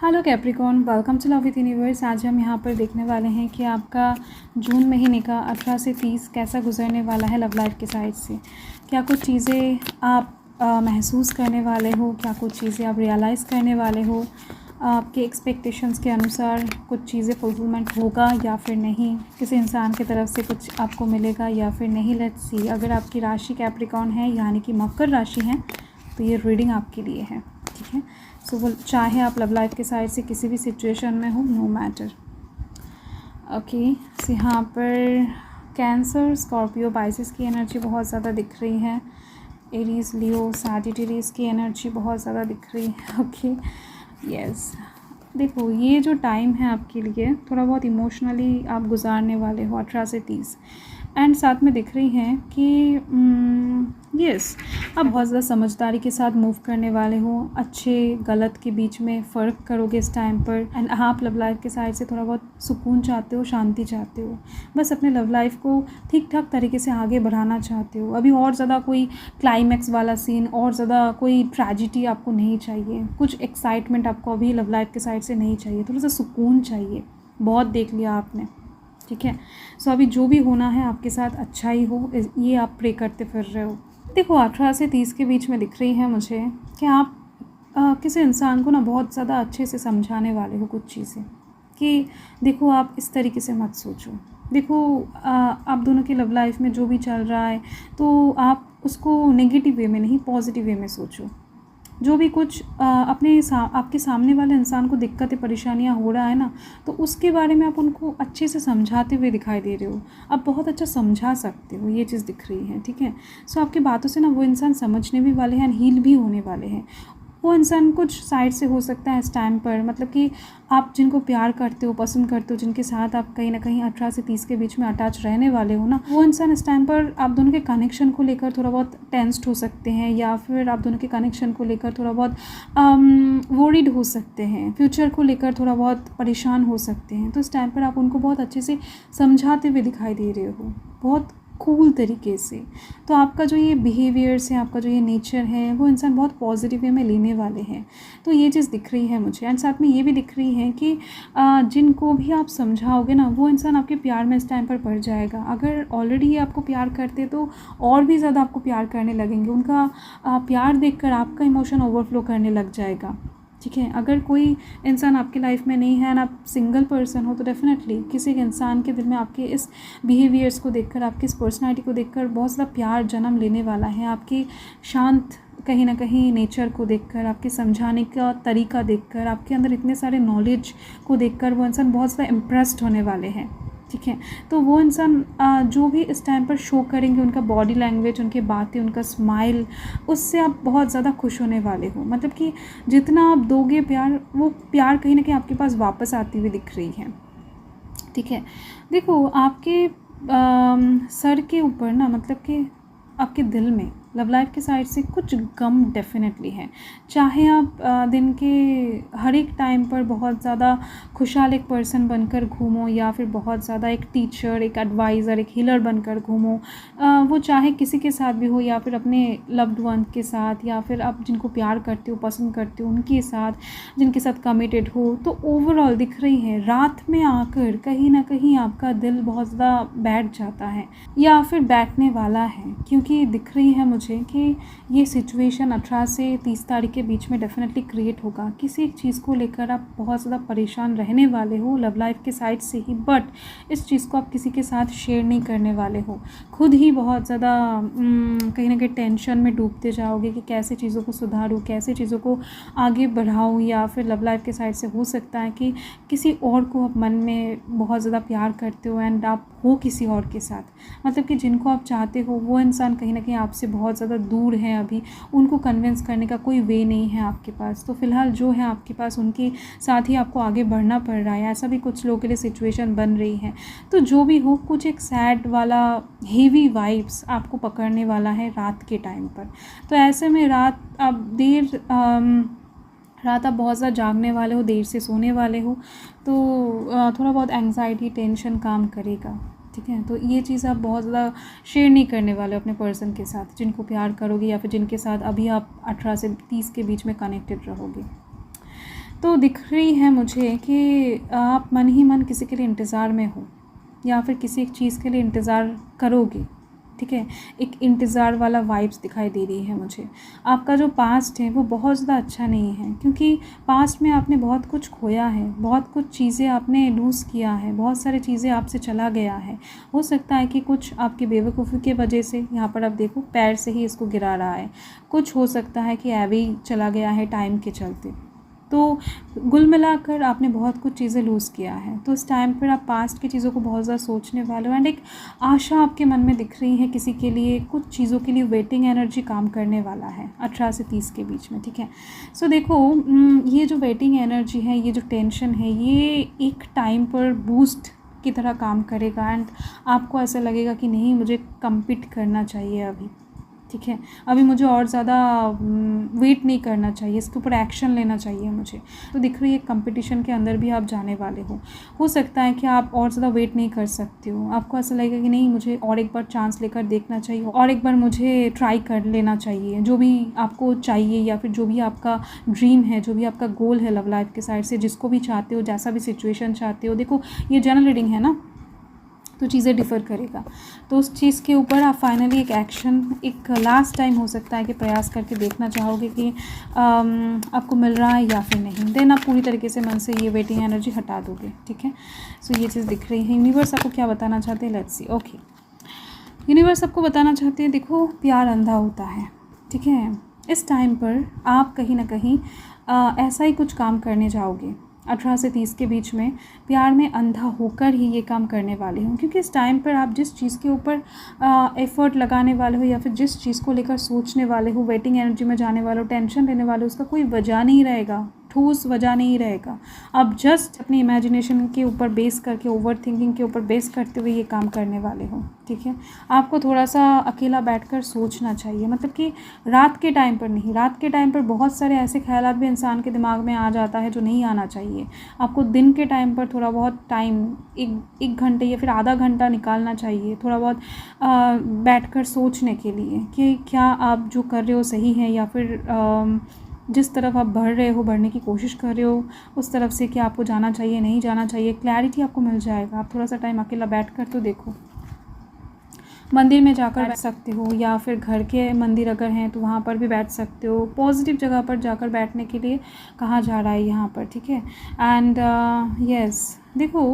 Hello Capricorn, welcome to love with universe. आज हम यहाँ पर देखने वाले हैं कि आपका जून महीने का 18 से 30 कैसा गुजरने वाला है लव लाइफ के साइड से। क्या कुछ चीज़ें आप महसूस करने वाले हो, क्या कुछ चीज़ें आप रियलाइज़ करने वाले हो, आपके एक्सपेक्टेशंस के अनुसार कुछ चीज़ें फुलफिलमेंट होगा या फिर नहीं, किसी इंसान की तरफ से कुछ आपको मिलेगा या फिर नहीं। Let's see. अगर आपकी राशि कैप्रिकॉर्न है यानी कि मकर राशि है तो ये रीडिंग आपके लिए है, ठीक है। सो वो चाहे आप लव लाइफ के साइड से किसी भी सिचुएशन में हो, नो मैटर। ओके, सो यहाँ पर कैंसर, स्कॉर्पियो, पाइसेस की एनर्जी बहुत ज़्यादा दिख रही है। एरीज, लियो, सैजिटेरियस की एनर्जी बहुत ज़्यादा दिख रही है। Okay, yes. देखो, ये जो टाइम है आपके लिए थोड़ा बहुत इमोशनली आप गुजारने वाले हो 18 से 30। एंड साथ में दिख रही हैं कि यस, आप बहुत ज़्यादा समझदारी के साथ मूव करने वाले हो। अच्छे गलत के बीच में फ़र्क करोगे इस टाइम पर। एंड आप लव लाइफ के साइड से थोड़ा बहुत सुकून चाहते हो, शांति चाहते हो, बस अपने लव लाइफ को ठीक ठाक तरीके से आगे बढ़ाना चाहते हो। अभी और ज़्यादा कोई क्लाइमैक्स वाला सीन और ज़्यादा कोई ट्रेजिडी आपको नहीं चाहिए, कुछ एक्साइटमेंट आपको अभी लव लाइफ के साइड से नहीं चाहिए, थोड़ा सा सुकून चाहिए। बहुत देख लिया आपने, ठीक है। सो अभी जो भी होना है आपके साथ अच्छा ही हो, ये आप प्रे करते फिर रहे हो। देखो, 18 से 30 के बीच में दिख रही है मुझे कि आप किसी इंसान को ना बहुत ज़्यादा अच्छे से समझाने वाले हो कुछ चीज़ें, कि देखो आप इस तरीके से मत सोचो। देखो, आप दोनों की लव लाइफ में जो भी चल रहा है तो आप उसको नेगेटिव वे में नहीं, पॉजिटिव वे में सोचो। जो भी कुछ आपके सामने वाले इंसान को दिक्कतें परेशानियां हो रहा है ना, तो उसके बारे में आप उनको अच्छे से समझाते हुए दिखाई दे रहे हो। आप बहुत अच्छा समझा सकते हो, ये चीज़ दिख रही है, ठीक है। सो आपकी बातों से ना वो इंसान समझने भी वाले हैं एंड हील भी होने वाले हैं। वो इंसान कुछ साइड से हो सकता है इस टाइम पर, मतलब कि आप जिनको प्यार करते हो, पसंद करते हो, जिनके साथ आप कहीं ना कहीं 18 से 30 के बीच में अटैच रहने वाले हो ना, वो इंसान इस टाइम पर आप दोनों के कनेक्शन को लेकर थोड़ा बहुत टेंस्ड हो सकते हैं, या फिर आप दोनों के कनेक्शन को लेकर थोड़ा बहुत वरीड हो सकते हैं, फ्यूचर को लेकर थोड़ा बहुत परेशान हो सकते हैं। तो इस टाइम पर आप उनको बहुत अच्छे से समझाते हुए दिखाई दे रहे हो, बहुत कूल तरीके से। तो आपका जो ये बिहेवियर्स है, आपका जो ये नेचर है, वो इंसान बहुत पॉजिटिव वे में लेने वाले हैं। तो ये चीज़ दिख रही है मुझे। एंड साथ में ये भी दिख रही है कि जिनको भी आप समझाओगे ना, वो इंसान आपके प्यार में इस टाइम पर पड़ जाएगा। अगर ऑलरेडी आपको प्यार करते तो और भी ज़्यादा आपको प्यार करने लगेंगे। उनका प्यार देखकर आपका इमोशन ओवरफ्लो करने लग जाएगा, ठीक है। अगर कोई इंसान आपकी लाइफ में नहीं है एंड आप सिंगल पर्सन हो, तो डेफिनेटली किसी इंसान के दिल में आपके इस बिहेवियर्स को देखकर, आपकी इस पर्सनालिटी को देखकर बहुत ज़्यादा प्यार जन्म लेने वाला है। आपकी शांत कहीं ना कहीं नेचर को देखकर, आपके समझाने का तरीका देखकर, आपके अंदर इतने सारे नॉलेज को देखकर वो इंसान बहुत ज़्यादा इम्प्रेस्ड होने वाले हैं, ठीक है। तो वो इंसान जो भी इस टाइम पर शो करेंगे, उनका बॉडी लैंग्वेज, उनकी बातें, उनका स्माइल, उससे आप बहुत ज़्यादा खुश होने वाले हो। मतलब कि जितना आप दोगे प्यार, वो प्यार कहीं ना कहीं आपके पास वापस आती हुई दिख रही है, ठीक है। देखो, आपके सर के ऊपर ना, मतलब कि आपके दिल में लव लाइफ के साइड से कुछ गम डेफिनेटली है। चाहे आप दिन के हर एक टाइम पर बहुत ज़्यादा खुशहाल एक पर्सन बनकर घूमो, या फिर बहुत ज़्यादा एक टीचर, एक एडवाइज़र, एक हीलर बनकर घूमो, वो चाहे किसी के साथ भी हो, या फिर अपने लव्ड वन के साथ, या फिर आप जिनको प्यार करते हो, पसंद करते हो, उनके साथ, जिनके साथ कमिटेड हो। तो ओवरऑल दिख रही है, रात में आकर कहीं ना कहीं आपका दिल बहुत ज़्यादा बैठ जाता है या फिर बैठने वाला है, क्योंकि दिख रही है कि ये सिचुएशन 18 से 30 तारीख के बीच में डेफिनेटली क्रिएट होगा। किसी एक चीज़ को लेकर आप बहुत ज़्यादा परेशान रहने वाले हो लव लाइफ के साइड से ही, बट इस चीज़ को आप किसी के साथ शेयर नहीं करने वाले हो। खुद ही बहुत ज़्यादा कहीं ना कहीं टेंशन में डूबते जाओगे कि कैसे चीज़ों को सुधारूँ, कैसे चीज़ों को आगे बढ़ाऊँ। या फिर लव लाइफ के साइड से हो सकता है कि किसी और को आप मन में बहुत ज़्यादा प्यार करते हो एंड आप हो किसी और के साथ, मतलब कि जिनको आप चाहते हो वो इंसान कहीं ना कहीं आपसे बहुत ज़्यादा दूर है। अभी उनको कन्विंस करने का कोई वे नहीं है आपके पास। तो फ़िलहाल जो है आपके पास, उनके साथ ही आपको आगे बढ़ना पड़ रहा है। ऐसा भी कुछ लोगों के लिए सिचुएशन बन रही है। तो जो भी हो, कुछ एक सैड वाला हेवी वाइब्स आपको पकड़ने वाला है रात के टाइम पर। तो ऐसे में रात आप बहुत ज़्यादा जागने वाले हो, देर से सोने वाले हो, तो थोड़ा बहुत एंग्जाइटी, टेंशन काम करेगा, ठीक है। तो ये चीज़ आप बहुत ज़्यादा शेयर नहीं करने वाले अपने पर्सन के साथ, जिनको प्यार करोगे या फिर जिनके साथ अभी आप 18 से 30 के बीच में कनेक्टेड रहोगे। तो दिख रही है मुझे कि आप मन ही मन किसी के लिए इंतज़ार में हो या फिर किसी एक चीज़ के लिए इंतज़ार करोगे, ठीक है। एक इंतज़ार वाला वाइब्स दिखाई दे रही है मुझे। आपका जो पास्ट है वो बहुत ज़्यादा अच्छा नहीं है, क्योंकि पास्ट में आपने बहुत कुछ खोया है, बहुत कुछ चीज़ें आपने लूज़ किया है, बहुत सारी चीज़ें आपसे चला गया है। हो सकता है कि कुछ आपकी बेवकूफ़ी की वजह से, यहाँ पर आप देखो पैर से ही इसको गिरा रहा है, कुछ हो सकता है कि ऐवे ही चला गया है टाइम के चलते। तो कुल मिलाकर आपने बहुत कुछ चीज़ें लूज़ किया है, तो इस टाइम पर आप पास्ट की चीज़ों को बहुत ज़्यादा सोचने वाले हो। एंड एक आशा आपके मन में दिख रही है किसी के लिए, कुछ चीज़ों के लिए वेटिंग एनर्जी काम करने वाला है 18 से 30 के बीच में, ठीक है। सो देखो, ये जो वेटिंग एनर्जी है, ये जो टेंशन है, ये एक टाइम पर बूस्ट की तरह काम करेगा एंड आपको ऐसा लगेगा कि नहीं, मुझे कम्पीट करना चाहिए अभी, ठीक है। अभी मुझे और ज़्यादा वेट नहीं करना चाहिए, इसके ऊपर एक्शन लेना चाहिए मुझे। तो दिख रही है कंपटीशन के अंदर भी आप जाने वाले हो सकता है कि आप और ज़्यादा वेट नहीं कर सकते हो, आपको ऐसा लगेगा कि नहीं, मुझे और एक बार चांस लेकर देखना चाहिए, और एक बार मुझे ट्राई कर लेना चाहिए। जो भी आपको चाहिए या फिर जो भी आपका ड्रीम है, जो भी आपका गोल है लव लाइफ के साइड से, जिसको भी चाहते हो, जैसा भी सिचुएशन चाहते हो, देखो ये जनरल रीडिंग है ना, तो चीज़ें डिफ़र करेगा। तो उस चीज़ के ऊपर आप फाइनली एक एक्शन, एक लास्ट टाइम हो सकता है कि प्रयास करके देखना चाहोगे कि आपको मिल रहा है या फिर नहीं। देन आप पूरी तरीके से मन से ये वेटिंग एनर्जी हटा दोगे, ठीक है। सो ये चीज़ दिख रही है। यूनिवर्स आपको क्या बताना चाहते हैं, लेट्स सी। ओके, यूनिवर्स आपको बताना चाहते हैं, देखो प्यार अंधा होता है, ठीक है। इस टाइम पर आप कहीं ना कहीं ऐसा ही कुछ काम करने जाओगे 18 से 30 के बीच में, प्यार में अंधा होकर ही ये काम करने वाले हो, क्योंकि इस टाइम पर आप जिस चीज़ के ऊपर एफ़र्ट लगाने वाले हो या फिर जिस चीज़ को लेकर सोचने वाले हो, वेटिंग एनर्जी में जाने वाले हो, टेंशन लेने वाले हो, उसका कोई वजह नहीं रहेगा, ठोस वजह नहीं रहेगा। आप जस्ट अपनी इमेजिनेशन के ऊपर बेस करके, ओवर थिंकिंग के ऊपर बेस करते हुए ये काम करने वाले हो, ठीक है। आपको थोड़ा सा अकेला बैठकर सोचना चाहिए, मतलब कि रात के टाइम पर नहीं। रात के टाइम पर बहुत सारे ऐसे ख्यालात भी इंसान के दिमाग में आ जाता है जो नहीं आना चाहिए। आपको दिन के टाइम पर थोड़ा बहुत टाइम, एक घंटे या फिर आधा घंटा निकालना चाहिए, थोड़ा बहुत बैठकर सोचने के लिए कि क्या आप जो कर रहे हो सही है, या फिर जिस तरफ आप बढ़ रहे हो, बढ़ने की कोशिश कर रहे हो, उस तरफ से क्या आपको जाना चाहिए, नहीं जाना चाहिए, क्लैरिटी आपको मिल जाएगा। आप थोड़ा सा टाइम अकेला बैठकर तो देखो। मंदिर में जाकर बैठ सकते हो, या फिर घर के मंदिर अगर हैं तो वहाँ पर भी बैठ सकते हो। पॉजिटिव जगह पर जाकर बैठने के लिए कहा जा रहा है यहाँ पर, ठीक है। एंड यस, देखो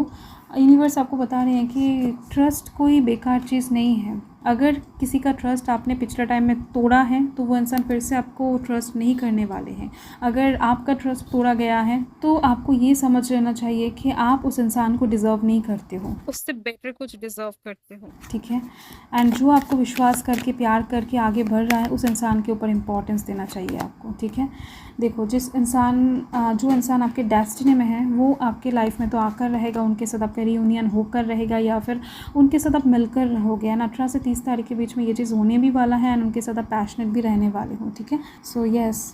यूनिवर्स आपको बता रहे हैं कि ट्रस्ट कोई बेकार चीज़ नहीं है। अगर किसी का ट्रस्ट आपने पिछले टाइम में तोड़ा है तो वो इंसान फिर से आपको ट्रस्ट नहीं करने वाले हैं। अगर आपका ट्रस्ट तोड़ा गया है तो आपको ये समझ लेना चाहिए कि आप उस इंसान को डिज़र्व नहीं करते हो, उससे बेटर कुछ डिज़र्व करते हो, ठीक है। एंड जो आपको विश्वास करके, प्यार करके आगे बढ़ रहा है, उस इंसान के ऊपर इम्पोर्टेंस देना चाहिए आपको, ठीक है। देखो, जो इंसान आपके डेस्टिनी में है वो आपके लाइफ में तो आकर रहेगा, उनके साथ आपका रियूनियन होकर रहेगा, या फिर उनके साथ आप मिलकर रहोगे। एंड 18 से 30 तारीख के बीच में ये चीज़ होने भी वाला है, एंड उनके साथ आप पैशनेट भी रहने वाले हो, ठीक है। सो यस,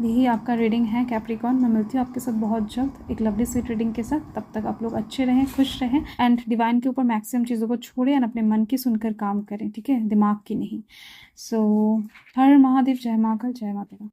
यही आपका रीडिंग है कैप्रिकॉर्न। मैं मिलती हूँ आपके साथ बहुत जल्द एक लवली स्वीट रीडिंग के साथ। तब तक आप लोग अच्छे रहें, खुश रहें, एंड डिवाइन के ऊपर मैक्सिमम चीज़ों को छोड़ें एंड अपने मन की सुनकर काम करें, ठीक है, दिमाग की नहीं। सो हर महादेव, जय महाकाल, जय माता।